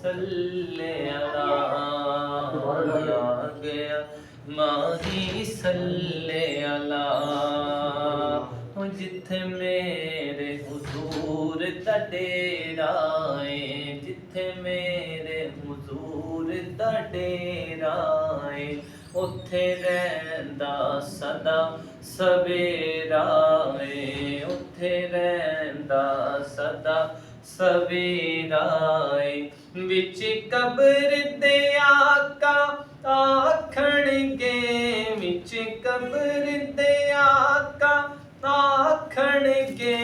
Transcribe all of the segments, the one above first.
सल्ले अला आ गया माही सल्ले अला जिथे मेरे हुजूर दा डेरा है जिथे मेरे हुजूर दा डेरा है उत्थे रहिंदा सदा सवेरा है उत्थे रहिंदा सदा सवेरा है विच कब्र दे आका आखणगे विच कब्र दे आका आखणगे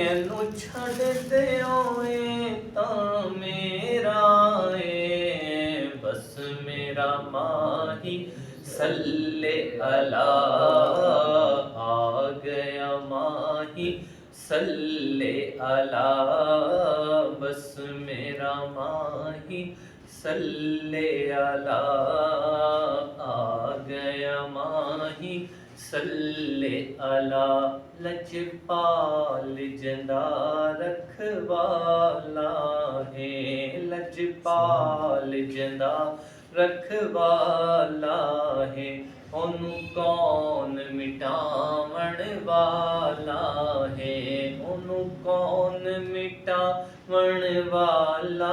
एनू छड़ दिओ तां मेरा है बस मेरा माही सल्ले अला आ गया माही सल्ले अला बस मेरा माही सल्ले अला आ गया माही सल्ले अला लजपाल जंदा रखवाला है लजपाल जंदा रखवाला है ओनू कौन मिटावण वाला है ओनू कौन मिटावण वाला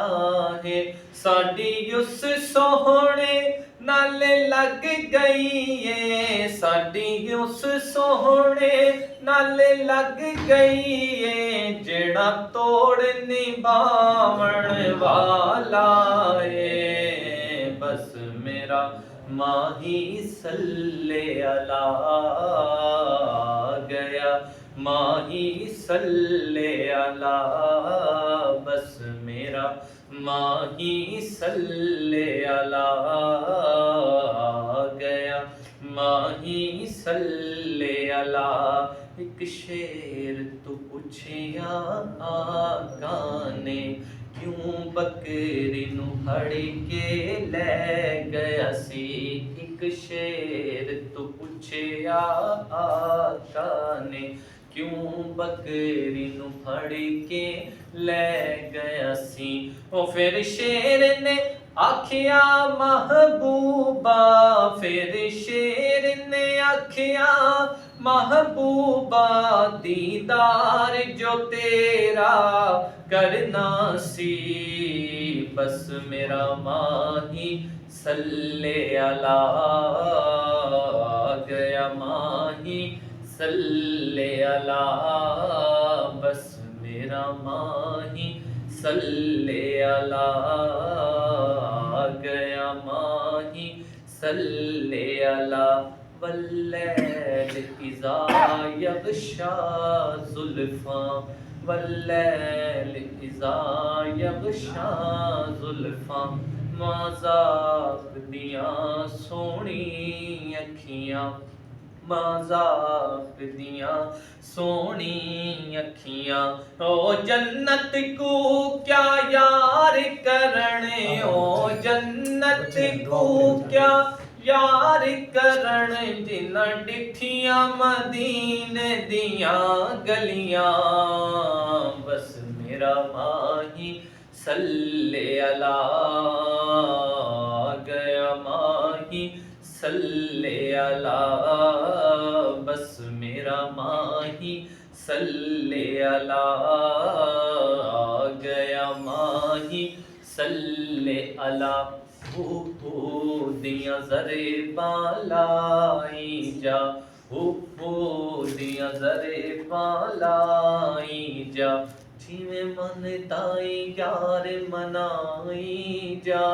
है साडी उस सोहणे नाल लग गई है साडी उस सोहणे नाल लग गई है जेड़ा तोड़ निभावण वाला है बस मेरा माही सल्ले अला गया माही सल्ले अला बस मेरा माही सल्ले अला गया माही सल्ले अला एक शेर तू पूछिया आका ने क्यों बकरी नू फड़ के ले गया सी एक शेर तू पूछिया आका ने क्यों बकरी नू फड़ के ले गया सी ओ फिर शेर ने आखिया महबूबा फिर शेर ने आखिया महबूबा दीदार जो तेरा करना सी बस मेरा माही सल्ले अला गया माही सल्ले अला बस मेरा माही सल्ले अला गया माही सल्ले अला वल्लैल इज़ा यग़शा ज़ुल्फ़ा वल्लैल इज़ा यग़शा ज़ुल्फ़ा मज़ाक दियां सोहनी अखियां मज़ाक दियां सोहनी अखियां ओ जन्नत को क्या यार करने ओ जन्नत को क्या यार करण जिन्ना डिठियां मदीने दियां गलियां बस मेरा माही सल्ले अला गया माही सल्ले अला बस मेरा माही सल्ले अला गया माही सल्ले अला दियां जरे पालाई जा दियां जरे पालाई जा जिवें मन ताई यार मनाई जा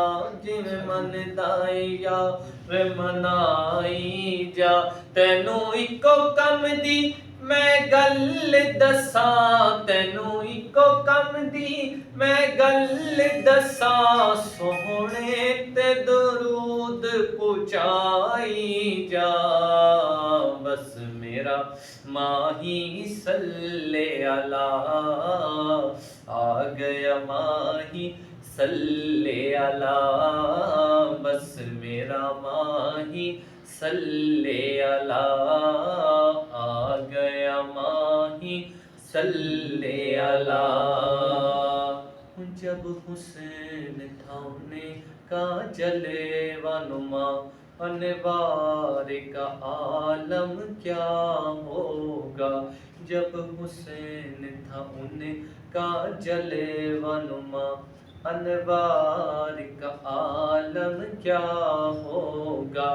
जिवें मन ताई यार मनाई जा तैनू इको कम दी मैं गल दसां तैनू इको कम दी मैं गल दसां सोहणे ते दरूद पुचाई जा बस मेरा माही सल्ले अला आ गया माही सल्ले अला बस मेरा माही सल्ले अला आ गया माही सल्ले अला جب حسین تھا انہیں کا جلوہ نما، انوار کا عالم کیا ہوگا، جب حسین تھا انہیں کا جلوہ نما، انوار کا عالم کیا ہوگا۔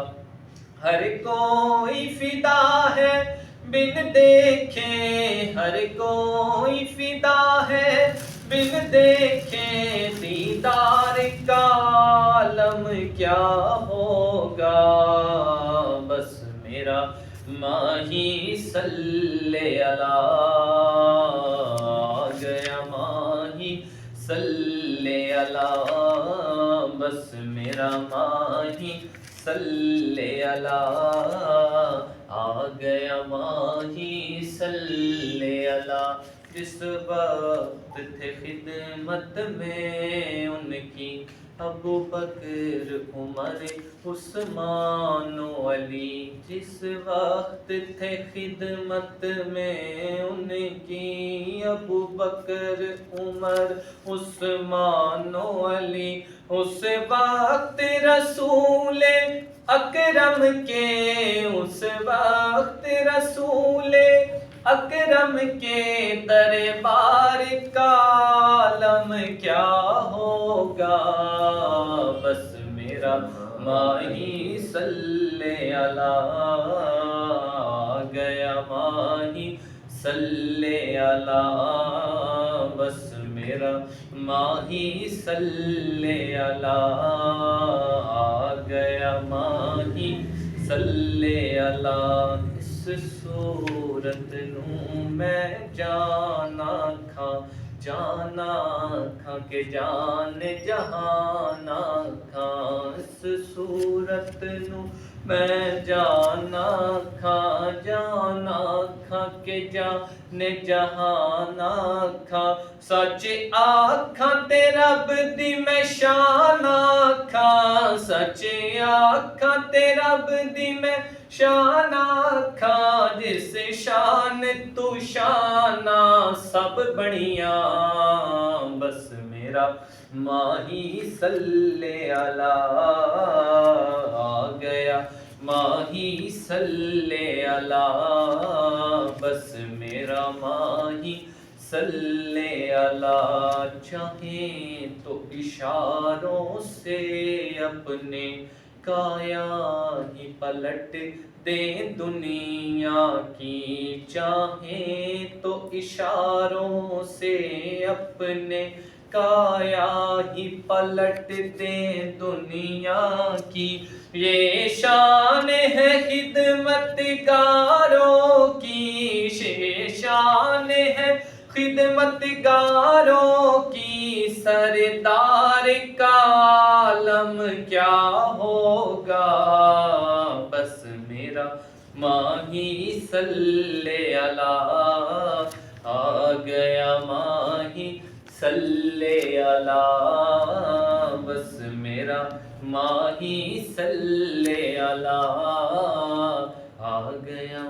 ہر کوئی فدا ہے بن دیکھے، ہر کوئی فدا ہے بن دیکھے، دیدار کا عالم کیا ہوگا، بس میرا ماہی صلی اللہ، گیا ماہی صلی اللہ، بس میرا ماہی صلی اللہ، آ گیا ماہی صلی اللہ۔ جس وقت تھے خدمت میں ان کی ابو بکر عمر عثمان و علی، جس وقت تھے خدمت میں ان کی ابو بکر عمر عثمان و علی، اس وقت رسول اکرم کے، اس وقت رسول اکرم کے دربار کا عالم کیا ہوگا، بس میرا ماہی صلی اللہ، گیا ماہی صلی اللہ، بس میرا ماہی صلی اللہ، آ گیا ماہی صلی اللہ۔ اس صورت نوں میں جانا کھا، جانا کھا کہ جان جہانا کھا، اس صورت نوں میں جانا کھا، جانا کھا کہ جان جہانا کھا، سچ آکھاں تے رب دی میں شان آکھاں، سچ آکھاں تے رب دی میں شان آکھاں، جس شان تو شاناں سب بڑیاں، بس میرا ماہی صلی اللہ، آ گیا ماہی صلی اللہ، بس میرا ماہی صلی اللہ۔ چاہیں تو اشاروں سے اپنے کایا ہی پلٹ دیں دنیا کی، چاہیں تو اشاروں سے اپنے کایا ہی پلٹ دیں دنیا کی، یہ شان ہے خدمت گاروں کی، یہ شان ہے خدمت گاروں کی، سردار کا عالم کیا ہوگا، بس میرا ماہی صلی اللہ، آ گیا ماہی صلی اللہ، بس میرا ماہی صلی اللہ، آ گیا